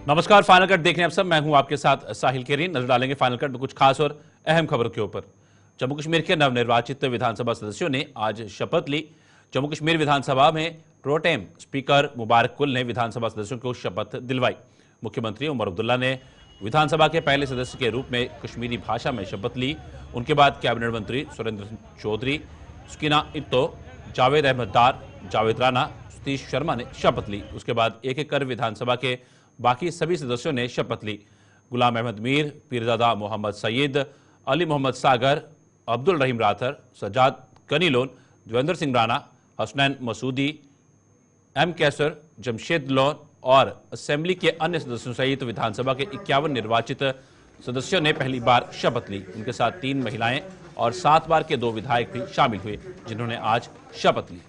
नमस्कार, final cut देखने आप सब। मैं हूं आपके साथ साहिल केरीन। नजर डालेंगे फाइनल कट में कुछ खास और अहम खबरों के ऊपर। जम्मू कश्मीर के नवनिर्वाचित विधानसभा सदस्यों ने आज शपथ ली। जम्मू कश्मीर विधानसभा में प्रोटेम स्पीकर मुबारक कुल ने विधानसभा सदस्यों को शपथ दिलवाई। मुख्यमंत्री उमर अब्दुल्ला ने विधानसभा के पहले सदस्य के रूप में कश्मीरी भाषा में शपथ ली। उनके बाद कैबिनेट मंत्री सुरेंद्र सिंह चौधरी, सुकीना इत्तो, जावेद अहमद डार, जावेद राणा, सतीश शर्मा ने शपथ ली। उसके बाद एक एक कर विधानसभा के बाकी सभी सदस्यों ने शपथ ली। गुलाम अहमद मीर, पीरजादा मोहम्मद सईद, अली मोहम्मद सागर, अब्दुल रहीम राथर, सज्जाद कनीलोन, देवेंद्र सिंह राणा, हसनैन मसूदी, एम कैसर, जमशेद लोन और असेंबली के अन्य सदस्यों सहित विधानसभा के 51 निर्वाचित सदस्यों ने पहली बार शपथ ली। उनके साथ 3 महिलाएं और 7 बार के 2 विधायक भी शामिल हुए, जिन्होंने आज शपथ ली।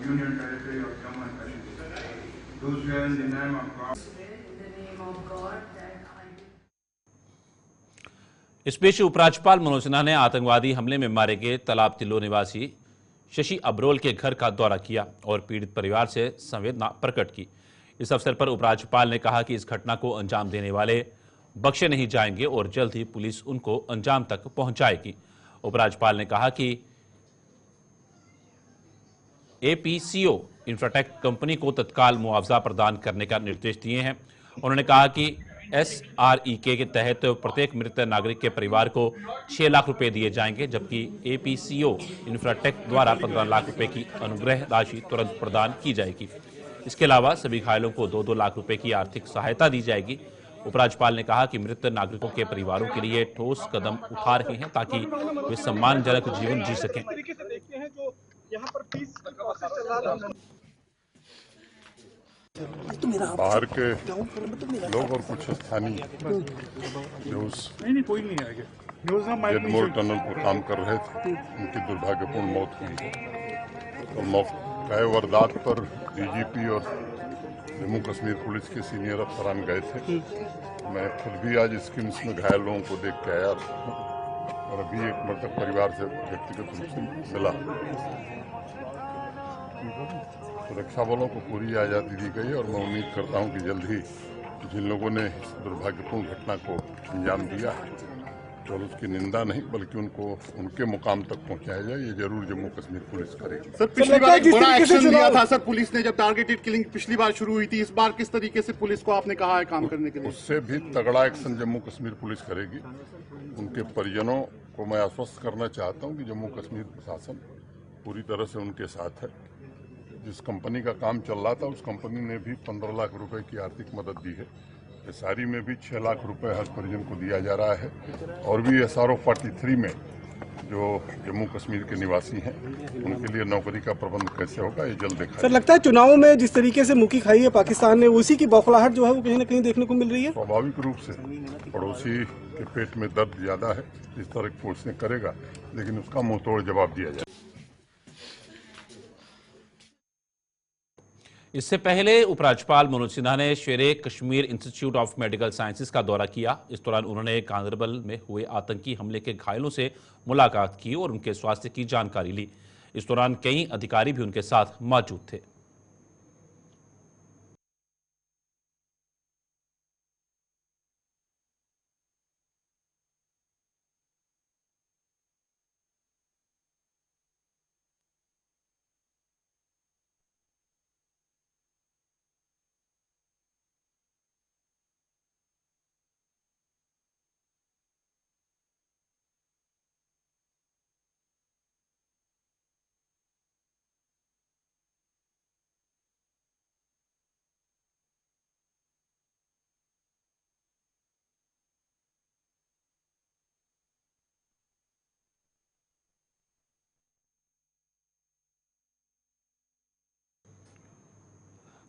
Union Territory of Jammu and Kashmir. Do swear in the name of God. इस बीच उपराज्यपाल मनोज सिन्हा ने आतंकवादी हमले में मारे गए तालाब तिल्लो निवासी शशि अब्रोल के घर का दौरा किया और पीड़ित परिवार से संवेदना प्रकट की। इस अवसर पर उपराज्यपाल ने कहा कि इस घटना को अंजाम देने वाले बख्शे नहीं जाएंगे और जल्द ही पुलिस उनको अंजाम तक पहुंचाएगी। उपराज्यपाल ने कहा कि APCO इंफ्राटेक कंपनी को तत्काल मुआवजा प्रदान करने का निर्देश दिए हैं। उन्होंने कहा कि SREK के तहत प्रत्येक मृत नागरिक के परिवार को 6 लाख रुपए दिए जाएंगे, जबकि APCO इंफ्राटेक द्वारा 15 लाख रुपए की अनुग्रह राशि तुरंत प्रदान की जाएगी। इसके अलावा सभी घायलों को 2-2 लाख रुपए की आर्थिक सहायता दी जाएगी। उपराज्यपाल ने कहा कि मृत नागरिकों के परिवारों के लिए ठोस कदम उठा रहे हैं ताकि वे सम्मानजनक जीवन जी सकें। बाहर के लोग और कुछ स्थानीय जो उस जेडमोर टनल पर काम कर रहे थे, उनकी दुर्भाग्यपूर्ण मौत हुई। और मौके वारदात पर DGP और जम्मू कश्मीर पुलिस के सीनियर अफसरान गए थे। मैं खुद भी आज स्किम्स में घायल लोगों को देख के आया और अभी एक मृतक परिवार से व्यक्तिगत रूप से मिला। सुरक्षा बलों को पूरी आज़ादी दी गई और मैं उम्मीद करता हूं कि जल्द ही जिन लोगों ने इस दुर्भाग्यपूर्ण घटना को अंजाम दिया और उसकी निंदा नहीं बल्कि उनको उनके मुकाम तक पहुंचाया जाए, ये जरूर जम्मू कश्मीर पुलिस करेगी। सर, पिछली बार एक बड़ा एक्शन लिया था सर पुलिस ने, जब टारगेटेड किलिंग पिछली बार शुरू हुई थी। इस बार किस तरीके से पुलिस को आपने कहा है काम करने के लिए? उससे भी तगड़ा एक्शन जम्मू कश्मीर पुलिस करेगी। उनके परिजनों को मैं आश्वस्त करना चाहता हूँ कि जम्मू कश्मीर प्रशासन पूरी तरह से उनके साथ है। जिस कंपनी का काम चल रहा था उस कंपनी ने भी 15 लाख रुपए की आर्थिक मदद दी है। एसआरई में भी 6 लाख रुपए हर परिजन को दिया जा रहा है और भी SRO 43 में जो जम्मू कश्मीर के निवासी हैं उनके लिए नौकरी का प्रबंध कैसे होगा ये जल्द देखा। सर, लगता है चुनावों में जिस तरीके से मुक्की खाई है पाकिस्तान ने, उसी की बौखलाहट जो है वो कहीं ना कहीं देखने को मिल रही है। स्वाभाविक रूप से पड़ोसी के पेट में दर्द ज्यादा है, इस तरह की कोशिशें करेगा, लेकिन उसका मुंह तोड़ जवाब दिया जाए। इससे पहले उपराज्यपाल मनोज सिन्हा ने शेरे Kashmir institute of medical sciences का दौरा किया। इस दौरान उन्होंने गांदरबल में हुए आतंकी हमले के घायलों से मुलाकात की और उनके स्वास्थ्य की जानकारी ली। इस दौरान कई अधिकारी भी उनके साथ मौजूद थे।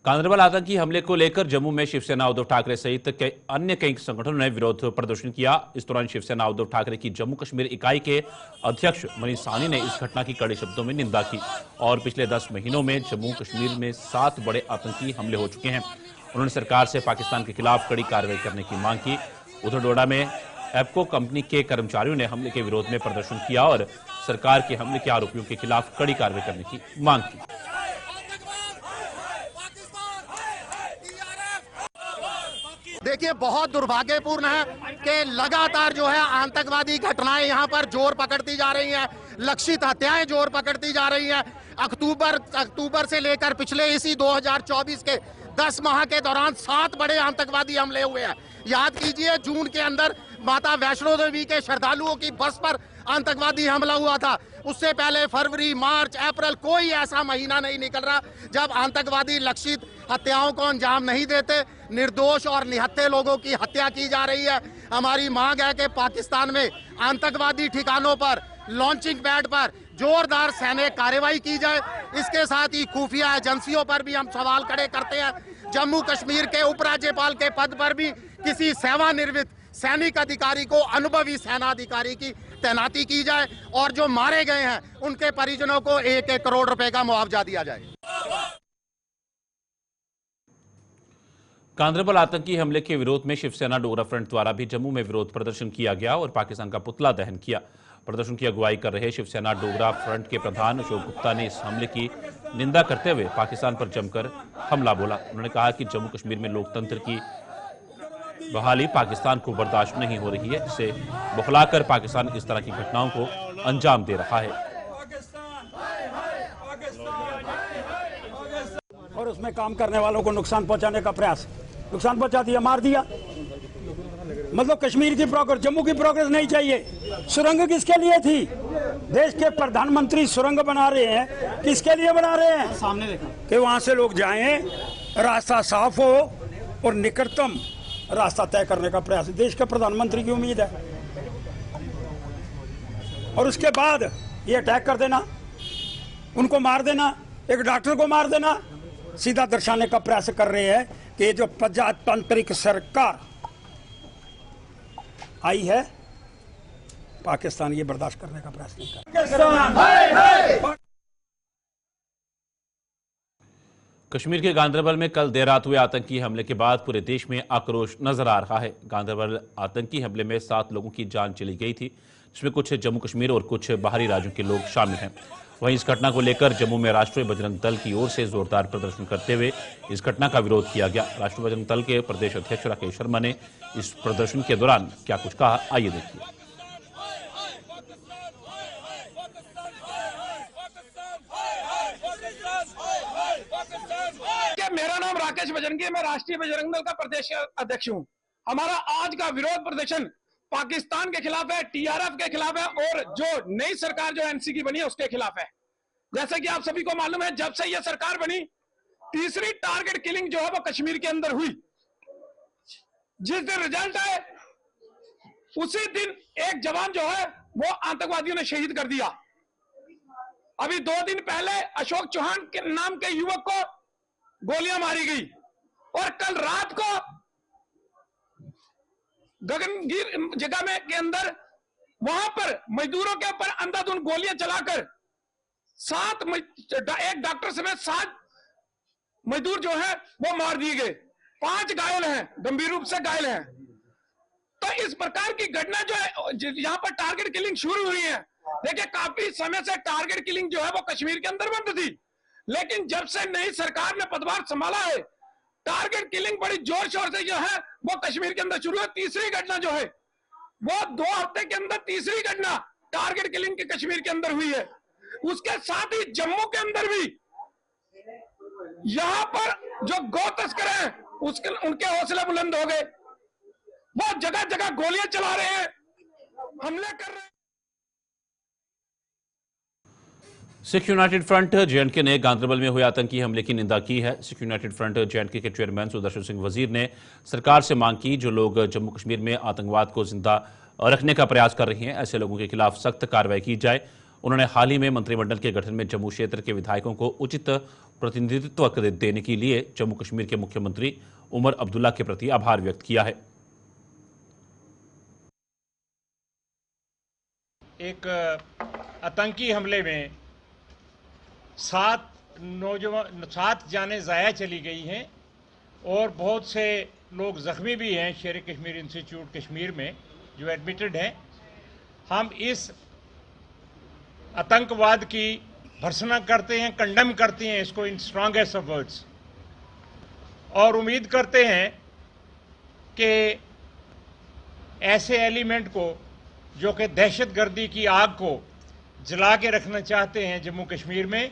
गांदरबल आतंकी हमले को लेकर जम्मू में शिवसेना उद्धव ठाकरे सहित अन्य कई संगठनों ने विरोध प्रदर्शन किया। इस दौरान शिवसेना उद्धव ठाकरे की जम्मू कश्मीर इकाई के अध्यक्ष मनीष साहनी ने इस घटना की कड़े शब्दों में निंदा की और पिछले 10 महीनों में जम्मू कश्मीर में 7 बड़े आतंकी हमले हो चुके हैं। उन्होंने सरकार से पाकिस्तान के खिलाफ कड़ी कार्रवाई करने की मांग की। उधर डोडा में एप्को कंपनी के कर्मचारियों ने हमले के विरोध में प्रदर्शन किया और सरकार के हमले के आरोपियों के खिलाफ कड़ी कार्रवाई करने की मांग की। देखिए, बहुत दुर्भाग्यपूर्ण है कि लगातार जो है आतंकवादी घटनाएं यहाँ पर जोर पकड़ती जा रही हैं, लक्षित हत्याएं जोर पकड़ती जा रही हैं। अक्टूबर से लेकर पिछले इसी 2024 के 10 माह के दौरान 7 बड़े आतंकवादी हमले हुए हैं। याद कीजिए, जून के अंदर माता वैष्णो देवी के श्रद्धालुओं की बस पर आतंकवादी हमला हुआ था। उससे पहले फरवरी, मार्च, अप्रैल कोई ऐसा महीना नहीं निकल रहा जब आतंकवादी लक्षित हत्याओं को अंजाम नहीं देते। निर्दोष और निहत्थे लोगों की हत्या की जा रही है। हमारी मांग है कि पाकिस्तान में आतंकवादी ठिकानों पर, लॉन्चिंग पैड पर जोरदार सैन्य कार्रवाई की जाए। इसके साथ ही खुफिया एजेंसियों पर भी हम सवाल खड़े करते हैं। जम्मू कश्मीर के उपराज्यपाल के पद पर भी किसी सेवानिवृत्त सैनिक अधिकारी को अनुभवी सेनाधिकारी की तैनाती की जाए और जो मारे गए हैं उनके परिजनों को 1-1 करोड़ रुपए का मुआवजा दिया जाए। गांधरबल आतंकी हमले के विरोध में शिवसेना डोगरा फ्रंट द्वारा भी जम्मू में विरोध प्रदर्शन किया गया और पाकिस्तान का पुतला दहन किया। प्रदर्शन की अगुवाई कर रहे शिवसेना डोगरा फ्रंट के प्रधान अशोक गुप्ता ने इस हमले की निंदा करते हुए पाकिस्तान पर जमकर हमला बोला। उन्होंने कहा कि जम्मू कश्मीर में लोकतंत्र की बहाली पाकिस्तान को बर्दाश्त नहीं हो रही है, जिसे बौखलाकर पाकिस्तान इस तरह की घटनाओं को अंजाम दे रहा है। और उसमें काम करने वालों को नुकसान पहुंचाने का प्रयास, नुकसान पहुंचा दिया, मार दिया। मतलब कश्मीर की प्रोग्रेस, जम्मू की प्रोग्रेस नहीं चाहिए। सुरंग किसके लिए थी? देश के प्रधानमंत्री सुरंग बना रहे हैं, किसके लिए बना रहे हैं? सामने देखा कि वहां से लोग जाएं, रास्ता साफ हो और निकटतम रास्ता तय करने का प्रयास देश के प्रधानमंत्री की उम्मीद है। और उसके बाद ये अटैक कर देना, उनको मार देना, एक डॉक्टर को मार देना, सीधा दर्शाने का प्रयास कर रहे हैं कि ये जो प्रजातांत्रिक सरकार आई है, पाकिस्तान ये बर्दाश्त करने का प्रयास नहीं कर। कश्मीर के गांधरबल में कल देर रात हुए आतंकी हमले के बाद पूरे देश में आक्रोश नजर आ रहा है। गांधरबल आतंकी हमले में 7 लोगों की जान चली गई थी, जिसमें कुछ जम्मू कश्मीर और कुछ बाहरी राज्यों के लोग शामिल हैं। वहीं इस घटना को लेकर जम्मू में राष्ट्रीय बजरंग दल की ओर से जोरदार प्रदर्शन करते हुए इस घटना का विरोध किया गया। राष्ट्रीय बजरंग दल के प्रदेश अध्यक्ष राकेश शर्मा ने इस प्रदर्शन के दौरान क्या कुछ कहा, आइए देखिए। मेरा नाम राकेश बजरंगी है, मैं राष्ट्रीय बजरंग दल का प्रदेश अध्यक्ष हूं। हमारा आज का विरोध प्रदर्शन पाकिस्तान के खिलाफ है, टीआरएफ के खिलाफ है और जो नई सरकार जो एनसी की बनी है उसके खिलाफ है। जैसे कि आप सभी को मालूम है, जब से यह सरकार बनी, तीसरी टारगेट किलिंग जो है वो कश्मीर के अंदर हुई। जिस दिन रिजल्ट आए उसी दिन एक जवान जो है वो आतंकवादियों ने शहीद कर दिया। अभी 2 दिन पहले अशोक चौहान के नाम के युवक को गोलियां मारी गई और कल रात को गगनगीर जगह में के अंदर वहां पर मजदूरों के ऊपर अंधाधुंध गोलियां चलाकर एक डॉक्टर समेत 7 मजदूर जो है वो मार दिए गए। 5 घायल हैं, गंभीर रूप से घायल हैं। तो इस प्रकार की घटना जो है यहां पर टारगेट किलिंग शुरू हुई है। देखिए, काफी समय से टारगेट किलिंग जो है वो कश्मीर के अंदर बंद थी, लेकिन जब से नई सरकार ने पदभार संभाला है, टारगेट किलिंग बड़ी जोर शोर से जो है वो कश्मीर के अंदर शुरू है। तीसरी घटना जो है वो 2 हफ्ते के अंदर तीसरी घटना टारगेट किलिंग की कश्मीर के अंदर हुई है। उसके साथ ही जम्मू के अंदर भी यहां पर जो गौ तस्कर हैं उनके हौसले बुलंद हो गए। वो जगह जगह गोलियां चला रहे हैं, हमले कर रहे हैं। सिख यूनाइटेड फ्रंट जेएंडके ने गांधरबल में हुए आतंकी हमले की निंदा की है। सिख यूनाइटेड फ्रंट जेएंडके के चेयरमैन सुदर्शन सिंह वजीर ने सरकार से मांग की, जो लोग जम्मू कश्मीर में आतंकवाद को जिंदा रखने का प्रयास कर रहे हैं, ऐसे लोगों के खिलाफ सख्त कार्रवाई की जाए। उन्होंने हाल ही में मंत्रिमंडल के गठन में जम्मू क्षेत्र के विधायकों को उचित प्रतिनिधित्व देने के लिए जम्मू कश्मीर के मुख्यमंत्री उमर अब्दुल्ला के प्रति आभार व्यक्त किया है। एक आतंकी हमले में 7 जानें ज़ाया चली गई हैं और बहुत से लोग ज़ख्मी भी हैं। शेर कश्मीर इंस्टीट्यूट कश्मीर में जो एडमिटेड हैं। हम इस आतंकवाद की भर्त्सना करते हैं, कंडेम करते हैं इसको इन स्ट्रॉन्गेस्ट ऑफ वर्ड्स, और उम्मीद करते हैं कि ऐसे एलिमेंट को जो कि दहशतगर्दी की आग को जला के रखना चाहते हैं जम्मू कश्मीर में,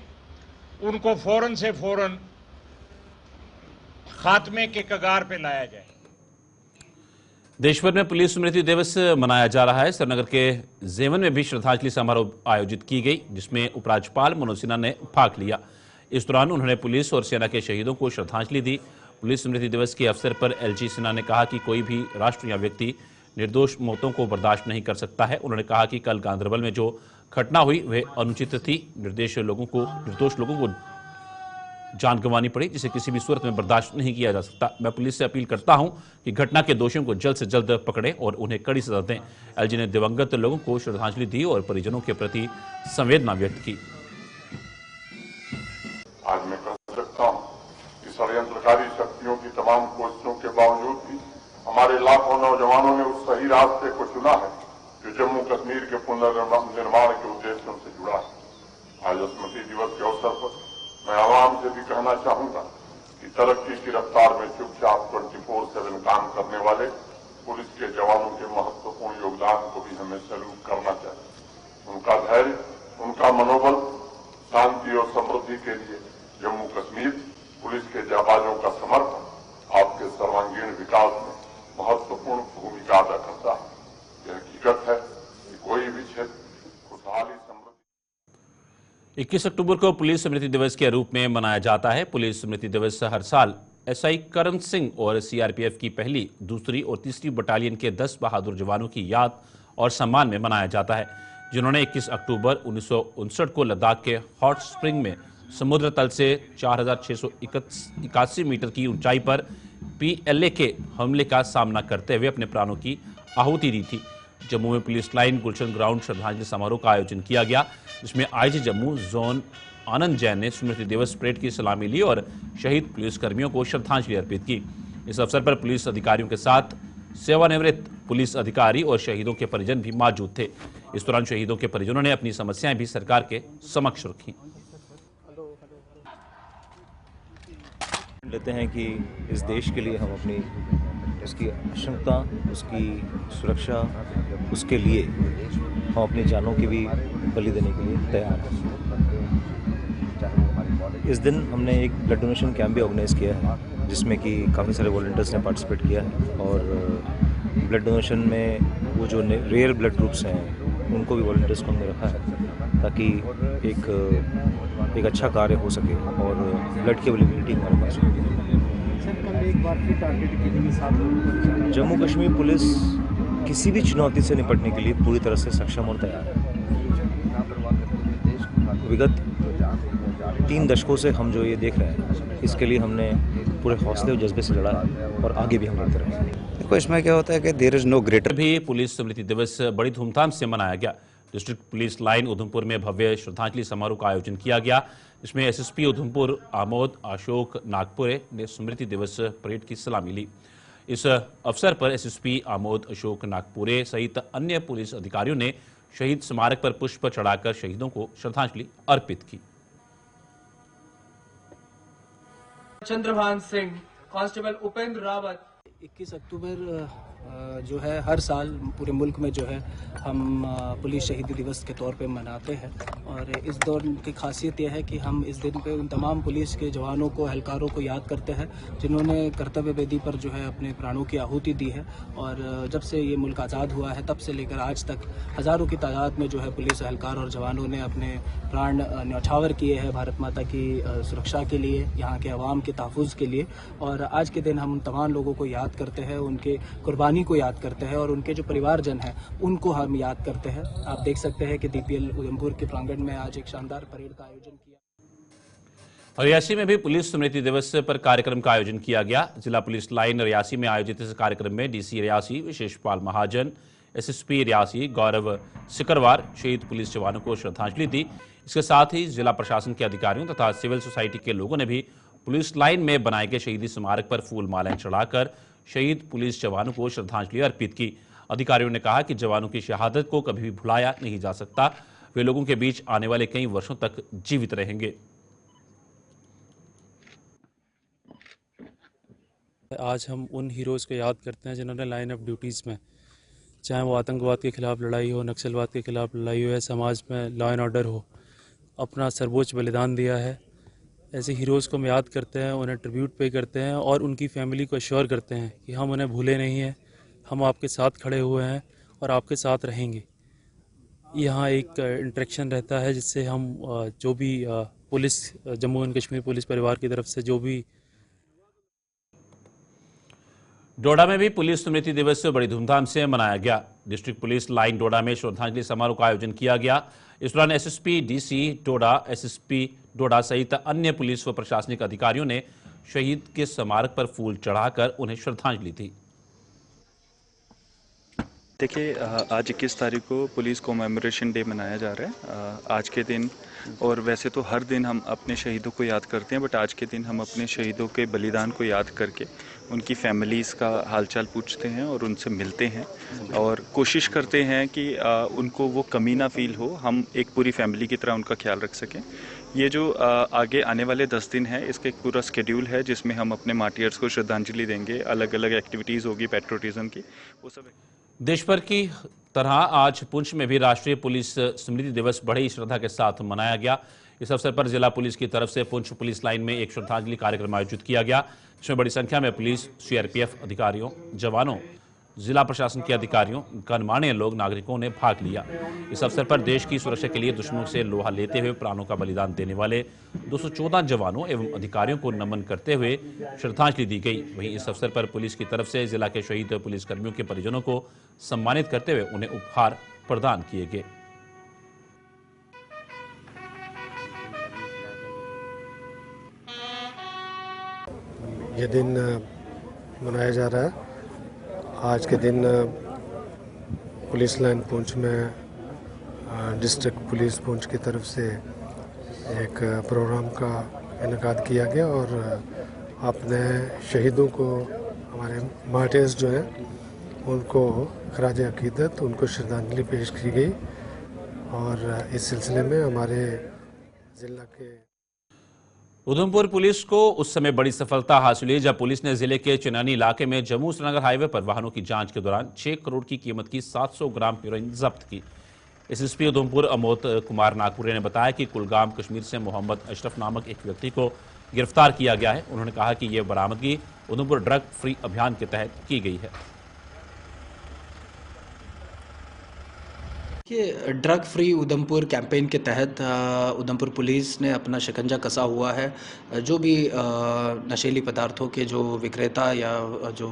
उनको फौरन से फौरन खात्मे के कगार पे लाया जाए। देश भर में पुलिस स्मृति दिवस मनाया जा रहा है। श्रीनगर के जेवन में भी श्रद्धांजलि समारोह आयोजित की गई, जिसमें उपराज्यपाल मनोज सिन्हा ने भाग लिया। इस दौरान उन्होंने पुलिस और सेना के शहीदों को श्रद्धांजलि दी। पुलिस स्मृति दिवस के अवसर पर एलजी सिन्हा ने कहा कि कोई भी राष्ट्र या व्यक्ति निर्दोष मौतों को बर्दाश्त नहीं कर सकता है। उन्होंने कहा कि कल गांदरबल में जो घटना हुई वह अनुचित थी। निर्दोष लोगों को जान गंवानी पड़ी, जिसे किसी भी सूरत में बर्दाश्त नहीं किया जा सकता। मैं पुलिस से अपील करता हूं कि घटना के दोषियों को जल्द से जल्द पकड़ें और उन्हें कड़ी सजा दें। एलजी ने दिवंगत लोगों को श्रद्धांजलि दी और परिजनों के प्रति संवेदना व्यक्त की। आज मैं कह सकता हूं कि षड्यंत्रकारी शक्तियों की तमाम कोशिशों के बावजूद भी हमारे लाखों नौजवानों ने उस सही रास्ते को चुना है जो जम्मू कश्मीर के पुनर्निर्माण के उद्देश्यों से जुड़ा है। आज स्मृति दिवस के अवसर पर मैं आवाम से भी कहना चाहूंगा कि तरक्की की रफ्तार में चुपचाप 24/7 काम करने वाले पुलिस के जवानों के महत्वपूर्ण योगदान को भी हमें सैल्यूट करना चाहिए। उनका धैर्य, उनका मनोबल, शांति और समृद्धि के लिए जम्मू कश्मीर पुलिस के जाबाजों का समर्पण आपके सर्वांगीण विकास में महत्वपूर्ण भूमिका अदा करता है। यह हकीकत है कि कोई भी क्षेत्र खुशहाली 21 अक्टूबर को पुलिस स्मृति दिवस के रूप में मनाया जाता है। पुलिस स्मृति दिवस हर साल एसआई करण सिंह और सीआरपीएफ की पहली, दूसरी और तीसरी बटालियन के 10 बहादुर जवानों की याद और सम्मान में मनाया जाता है, जिन्होंने 21 अक्टूबर 1959 को लद्दाख के हॉट स्प्रिंग में समुद्र तल से 4,681 मीटर की ऊंचाई पर पीएलए के हमले का सामना करते हुए अपने प्राणों की आहुति दी थी। जम्मू में पुलिस लाइन गुलशन ग्राउंड श्रद्धांजलि समारोह का आयोजन किया गया, जिसमें आईजी जम्मू जोन आनंद जैन ने स्मृति दिवस परेड की सलामी ली और शहीद पुलिसकर्मियों को श्रद्धांजलि अर्पित की। इस अवसर पर पुलिस अधिकारियों के साथ सेवानिवृत्त पुलिस अधिकारी और शहीदों के परिजन भी मौजूद थे। इस दौरान शहीदों के परिजनों ने अपनी समस्याएं भी सरकार के समक्ष रखी। लेते हैं कि इस देश के लिए हम अपनी उसकी क्षमता, उसकी सुरक्षा, उसके लिए हम अपनी जानों की भी बलि देने के लिए तैयार हैं। इस दिन हमने एक ब्लड डोनेशन कैंप भी ऑर्गेनाइज़ किया है, जिसमें कि काफ़ी सारे वॉलंटियर्स ने पार्टिसिपेट किया है और ब्लड डोनेशन में वो जो रेयर ब्लड ग्रुप्स हैं उनको भी वॉलंटियर्स को हमने रखा है, ताकि एक अच्छा कार्य हो सके और ब्लड की अवेलेबिलिटी हमारे पास हो। जम्मू कश्मीर पुलिस किसी भी चुनौती से निपटने के लिए पूरी तरह से सक्षम और तैयार है। विगत 3 दशकों से हम जो ये देख रहे हैं, इसके लिए हमने पूरे हौसले और जज्बे से लड़ा है और आगे भी हम लड़ते रहेंगे। देखो, इसमें क्या होता है कि देयर इज नो ग्रेटर। भी पुलिस स्मृति दिवस बड़ी धूमधाम से मनाया गया। डिस्ट्रिक्ट पुलिस लाइन उधमपुर में भव्य श्रद्धांजलि समारोह का आयोजन किया गया, जिसमें एसएसपी उधमपुर आमोद अशोक नागपुरे ने स्मृति दिवस परेड की सलामी ली। इस अवसर पर एसएसपी आमोद अशोक नागपुरे सहित अन्य पुलिस अधिकारियों ने शहीद स्मारक पर पुष्प चढ़ाकर शहीदों को श्रद्धांजलि अर्पित की। चंद्रभान सिंह, कांस्टेबल उपेंद्र रावत। 21 अक्टूबर जो है हर साल पूरे मुल्क में जो है हम पुलिस शहीदी दिवस के तौर पे मनाते हैं और इस दौर की खासियत यह है कि हम इस दिन पे उन तमाम पुलिस के जवानों को, एहलकारों को याद करते हैं जिन्होंने कर्तव्य वेदी पर जो है अपने प्राणों की आहुति दी है। और जब से ये मुल्क आज़ाद हुआ है तब से लेकर आज तक हज़ारों की तादाद में जो है पुलिस एहलकार और जवानों ने अपने प्राण न्यौछावर किए हैं भारत माता की सुरक्षा के लिए, यहाँ के अवाम के तहफ़्फ़ुज़ के लिए। और आज के दिन हम उन तमाम लोगों को याद करते हैं, उनके कुर्बानी को याद करते हैं और उनके जो परिवारजन हैं उनको हम याद करते हैं। आप देख सकते हैं कि डीपीएल उधमपुर के प्रांगण में आज एक शानदार परेड का आयोजन किया। और रियासी में भी पुलिस स्मृति दिवस पर कार्यक्रम का आयोजन किया गया। जिला पुलिस लाइन रियासी में आयोजित इस कार्यक्रम में डीसी रियासी विशेषपाल महाजन, एसएसपी रियासी गौरव सिकरवार शहीद पुलिस जवानों को श्रद्धांजलि दी। इसके साथ ही जिला प्रशासन के अधिकारियों तथा सिविल सोसाइटी के लोगों ने भी पुलिस लाइन में बनाए गए शहीदी स्मारक पर फूल मालाएं चढ़ाकर शहीद पुलिस जवानों को श्रद्धांजलि अर्पित की। अधिकारियों ने कहा कि जवानों की शहादत को कभी भी भुलाया नहीं जा सकता। वे लोगों के बीच आने वाले कई वर्षों तक जीवित रहेंगे। आज हम उन हीरोज़ को याद करते हैं जिन्होंने लाइन ऑफ ड्यूटीज़ में, चाहे वो आतंकवाद के ख़िलाफ़ लड़ाई हो, नक्सलवाद के ख़िलाफ़ लड़ाई हो या समाज में लॉ एंड ऑर्डर हो, अपना सर्वोच्च बलिदान दिया है। ऐसे हीरोज़ को हम याद करते हैं, उन्हें ट्रिब्यूट पे करते हैं और उनकी फैमिली को अश्योर करते हैं कि हम उन्हें भूले नहीं हैं, हम आपके साथ खड़े हुए हैं और आपके साथ रहेंगे। यहाँ एक इंटरेक्शन रहता है जिससे हम जो भी police, Jammu and Kashmir police परिवार की तरफ से जो भी। डोडा में भी पुलिस स्मृति दिवस बड़ी धूमधाम से मनाया गया। डिस्ट्रिक्ट पुलिस लाइन डोडा में श्रद्धांजलि समारोह का आयोजन किया गया। इस दौरान एसएसपी डीसी डोडा, एसएसपी डोडा सहित अन्य पुलिस व प्रशासनिक अधिकारियों ने शहीद के स्मारक पर फूल चढ़ाकर उन्हें श्रद्धांजलि दी। देखिए, आज 21 तारीख को पुलिस कॉमेमोरेशन डे मनाया जा रहा है। आज के दिन, और वैसे तो हर दिन हम अपने शहीदों को याद करते हैं, बट आज के दिन हम अपने शहीदों के बलिदान को याद करके उनकी फैमिलीज़ का हालचाल पूछते हैं और उनसे मिलते हैं और कोशिश करते हैं कि उनको वो कमी ना फील हो, हम एक पूरी फैमिली की तरह उनका ख्याल रख सकें। ये जो आगे आने वाले 10 दिन है, इसका एक पूरा स्केड्यूल है जिसमें हम अपने मार्टियर्स को श्रद्धांजलि देंगे। अलग अलग एक्टिविटीज़ होगी पैट्रियोटिज्म की, वो सब। देश भर की तरह आज पुंछ में भी राष्ट्रीय पुलिस स्मृति दिवस बड़े ही श्रद्धा के साथ मनाया गया। इस अवसर पर जिला पुलिस की तरफ से पुंछ पुलिस लाइन में एक श्रद्धांजलि कार्यक्रम आयोजित किया गया, जिसमें बड़ी संख्या में पुलिस, सीआरपीएफ अधिकारियों, जवानों, जिला प्रशासन के अधिकारियों, गणमान्य लोग, नागरिकों ने भाग लिया। इस अवसर पर देश की सुरक्षा के लिए दुश्मनों से लोहा लेते हुए प्राणों का बलिदान देने वाले 214 जवानों एवं अधिकारियों को नमन करते हुए श्रद्धांजलि दी गई। वहीं इस अवसर पर पुलिस की तरफ से जिला के शहीद पुलिसकर्मियों के परिजनों को सम्मानित करते हुए उन्हें उपहार प्रदान किए गए। ये दिन मनाया जा रहा है। आज के दिन पुलिस लाइन पुंछ में डिस्ट्रिक्ट पुलिस पुंछ की तरफ से एक प्रोग्राम का इनेकाद किया गया और अपने शहीदों को, हमारे मार्टियर्स जो हैं, उनको खराज अकीदत, उनको श्रद्धांजलि पेश की गई। और इस सिलसिले में हमारे जिला के उधमपुर पुलिस को उस समय बड़ी सफलता हासिल हुई जब पुलिस ने जिले के चिनानी इलाके में जम्मू श्रीनगर हाईवे पर वाहनों की जांच के दौरान 6 करोड़ की कीमत की 700 ग्राम हेरोइन जब्त की। एसएसपी उधमपुर अमोद कुमार नागपुरे ने बताया कि कुलगाम कश्मीर से मोहम्मद अशरफ नामक एक व्यक्ति को गिरफ्तार किया गया है। उन्होंने कहा कि यह बरामदगी उधमपुर ड्रग फ्री अभियान के तहत की गई है। ये ड्रग फ्री उधमपुर कैंपेन के तहत उधमपुर पुलिस ने अपना शिकंजा कसा हुआ है। जो भी नशीली पदार्थों के जो विक्रेता या जो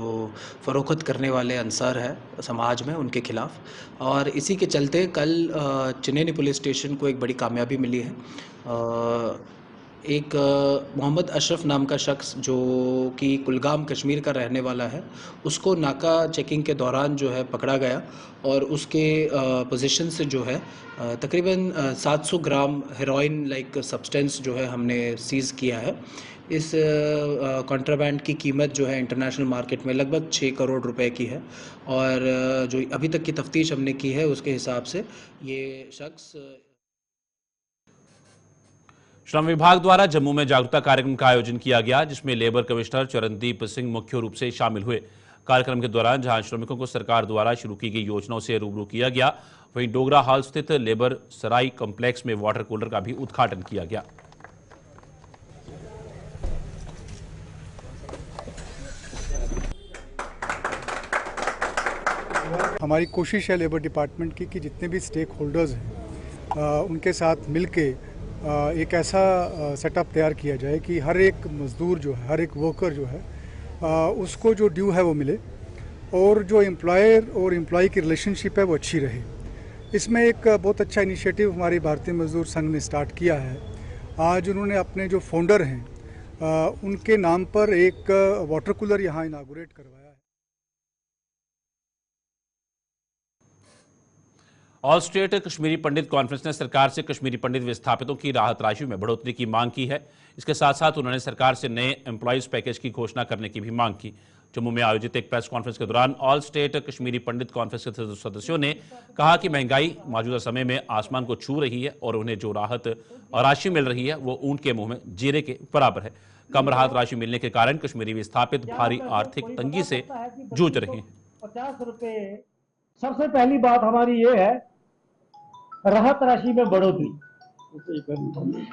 फ़रोख्त करने वाले अंसर हैं समाज में, उनके खिलाफ़। और इसी के चलते कल चिनेनी पुलिस स्टेशन को एक बड़ी कामयाबी मिली है। एक मोहम्मद अशरफ नाम का शख्स जो कि कुलगाम कश्मीर का रहने वाला है, उसको नाका चेकिंग के दौरान जो है पकड़ा गया और उसके पोजीशन से जो है तकरीबन 700 ग्राम हेरोइन लाइक सब्सटेंस जो है हमने सीज़ किया है। इस कॉन्ट्राबैंड की कीमत जो है इंटरनेशनल मार्केट में लगभग 6 करोड़ रुपए की है। और जो अभी तक की तफ्तीश हमने की है उसके हिसाब से ये शख्स। श्रम विभाग द्वारा जम्मू में जागरूकता कार्यक्रम का आयोजन किया गया, जिसमें लेबर कमिश्नर चरणदीप सिंह मुख्य रूप से शामिल हुए। कार्यक्रम के दौरान जहां श्रमिकों को सरकार द्वारा शुरू की गई योजनाओं से रूबरू किया गया, वहीं डोगरा हॉल स्थित लेबर सराय कॉम्प्लेक्स में वाटर कूलर का भी उद्घाटन किया गया। हमारी कोशिश है लेबर डिपार्टमेंट की कि जितने भी स्टेक होल्डर्स हैं उनके साथ मिलके एक ऐसा सेटअप तैयार किया जाए कि हर एक मज़दूर जो है, हर एक वर्कर जो है, उसको जो ड्यू है वो मिले और जो एम्प्लॉयर और एम्प्लॉय की रिलेशनशिप है वो अच्छी रहे। इसमें एक बहुत अच्छा इनिशिएटिव हमारी भारतीय मजदूर संघ ने स्टार्ट किया है। आज उन्होंने अपने जो फाउंडर हैं उनके नाम पर एक वाटर कूलर यहाँ इनागुरेट करवाया। ऑल स्टेट कश्मीरी पंडित कॉन्फ्रेंस ने सरकार से कश्मीरी पंडित विस्थापितों की राहत राशि में बढ़ोतरी की मांग की है। इसके साथ साथ उन्होंने सरकार से नए एम्प्लॉयज पैकेज की घोषणा करने की भी मांग की। जम्मू में आयोजित एक प्रेस कॉन्फ्रेंस के दौरान ऑल स्टेट कश्मीरी पंडित कॉन्फ्रेंस के सदस्यों ने कहा कि महंगाई मौजूदा समय में आसमान को छू रही है और उन्हें जो राहत और राशि मिल रही है वो ऊंट के मुंह में जीरे के बराबर है। कम राहत राशि मिलने के कारण कश्मीरी विस्थापित भारी आर्थिक तंगी से जूझ रहे हैं। 50 रुपए। सबसे पहली बात हमारी ये है राहत राशि में बढ़ोतरी।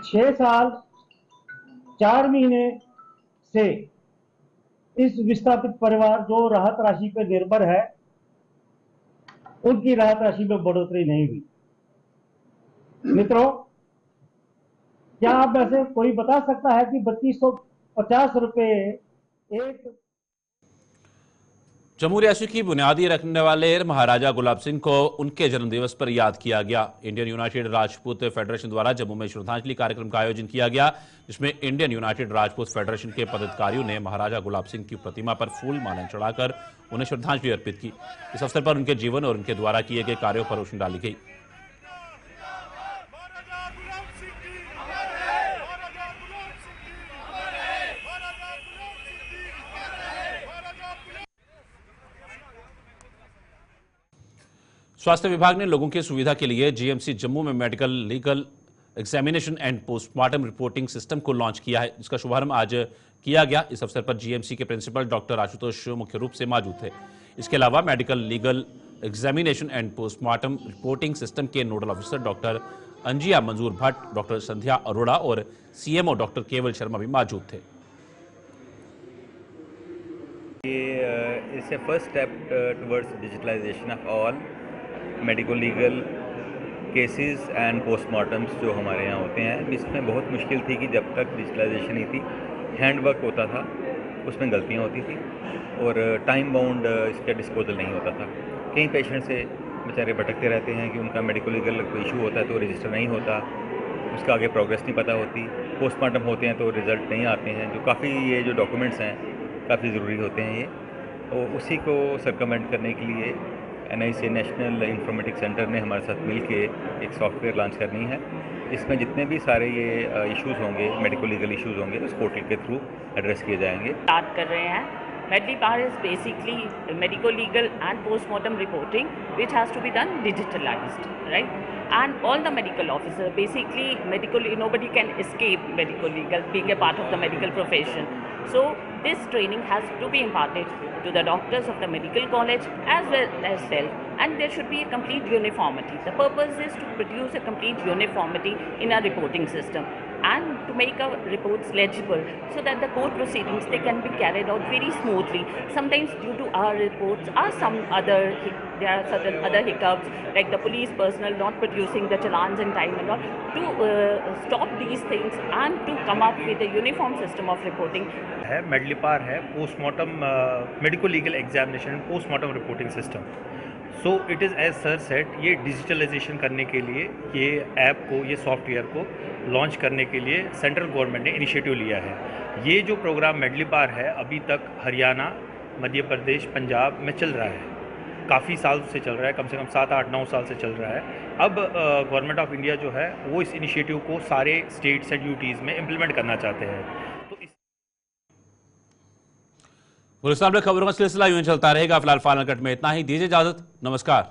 6 साल 4 महीने से इस विस्थापित परिवार जो राहत राशि पर निर्भर है, उनकी राहत राशि में बढ़ोतरी नहीं हुई। मित्रों, क्या आप में से कोई बता सकता है कि 3250 रुपए एक। जम्मू रियासत की बुनियादी रखने वाले महाराजा गुलाब सिंह को उनके जन्मदिवस पर याद किया गया। इंडियन यूनाइटेड राजपूत फेडरेशन द्वारा जम्मू में श्रद्धांजलि कार्यक्रम का आयोजन किया गया, जिसमें इंडियन यूनाइटेड राजपूत फेडरेशन के पदाधिकारियों ने महाराजा गुलाब सिंह की प्रतिमा पर फूल मालाएं चढ़ाकर उन्हें श्रद्धांजलि अर्पित की। इस अवसर पर उनके जीवन और उनके द्वारा किए गए कार्यों पर रोशनी डाली गई। स्वास्थ्य विभाग ने लोगों की सुविधा के लिए जीएमसी जम्मू में medical legal examination and postmortem reporting system को लॉन्च किया है, जिसका शुभारंभ आज किया गया। इस अवसर पर जीएमसी के प्रिंसिपल डॉक्टर आशुतोष मुख्य रूप से मौजूद थे। इसके अलावा medical legal examination and postmortem reporting system के नोडल ऑफिसर डॉक्टर अंजिया मंजूर भट्ट, डॉक्टर संध्या अरोड़ा और सीएमओ डॉक्टर केवल शर्मा भी मौजूद थे। It's a first step towards digitalization of all medical legal cases and postmortems जो हमारे यहाँ होते हैं। इसमें बहुत मुश्किल थी कि जब तक डिजिटलाइजेशन नहीं थी, हैंड वर्क होता था, उसमें गलतियाँ होती थी और टाइम बाउंड इसका डिस्पोजल नहीं होता था। कई पेशेंट से बेचारे भटकते रहते हैं कि उनका मेडिकल लीगल कोई इशू होता है तो रजिस्टर नहीं होता, उसका आगे प्रोग्रेस नहीं पता होती, पोस्टमार्टम होते हैं तो रिज़ल्ट नहीं आते हैं, जो काफ़ी ये जो डॉक्यूमेंट्स हैं काफ़ी ज़रूरी होते हैं ये। तो उसी को सर्कमेंट करने के लिए NIC नेशनल इंफॉर्मेटिक्स सेंटर ने हमारे साथ मिलके एक सॉफ्टवेयर लॉन्च करनी है। इसमें जितने भी सारे ये इश्यूज़ होंगे, मेडिकल लीगल इश्यूज़ होंगे, उस पोर्टल के थ्रू एड्रेस किए जाएंगे। स्टार्ट कर रहे हैं। Medlipar is basically medical legal and postmortem reporting, which has to be done digitalized, right? And all the medical officer, basically nobody can escape medical legal, being a part of the medical profession. So this training has to be imparted to the doctors of the medical college as well as self, and there should be a complete uniformity. The purpose is to produce a complete uniformity in our reporting system and to make our reports legible so that the court proceedings, they can be carried out very smoothly. Sometimes due to our reports are there are certain other hiccups, like the police personnel not producing the challans in time and all. To stop these things and to come up with a uniform system of reporting है मेडलिपार है postmortem medical legal examination postmortem reporting system. So it is as sir said, ये digitalisation करने के लिए ये app को, ये सॉफ्टवेयर को लॉन्च करने के लिए सेंट्रल गवर्नमेंट ने इनिशिएटिव लिया है। ये जो प्रोग्राम मेडलिपार है अभी तक हरियाणा, मध्य प्रदेश, पंजाब में चल रहा है, काफ़ी साल से चल रहा है, कम से कम 7, 8, 9 साल से चल रहा है। अब गवर्नमेंट ऑफ इंडिया जो है वो इस इनिशिएटिव को सारे स्टेट्स एंड यूटीज़ में इम्प्लीमेंट करना चाहते हैं। तो इस खबरों का सिलसिला यूं चलता रहेगा। फिलहाल फाइनल कट में इतना ही, दीजिए इजाजत, नमस्कार।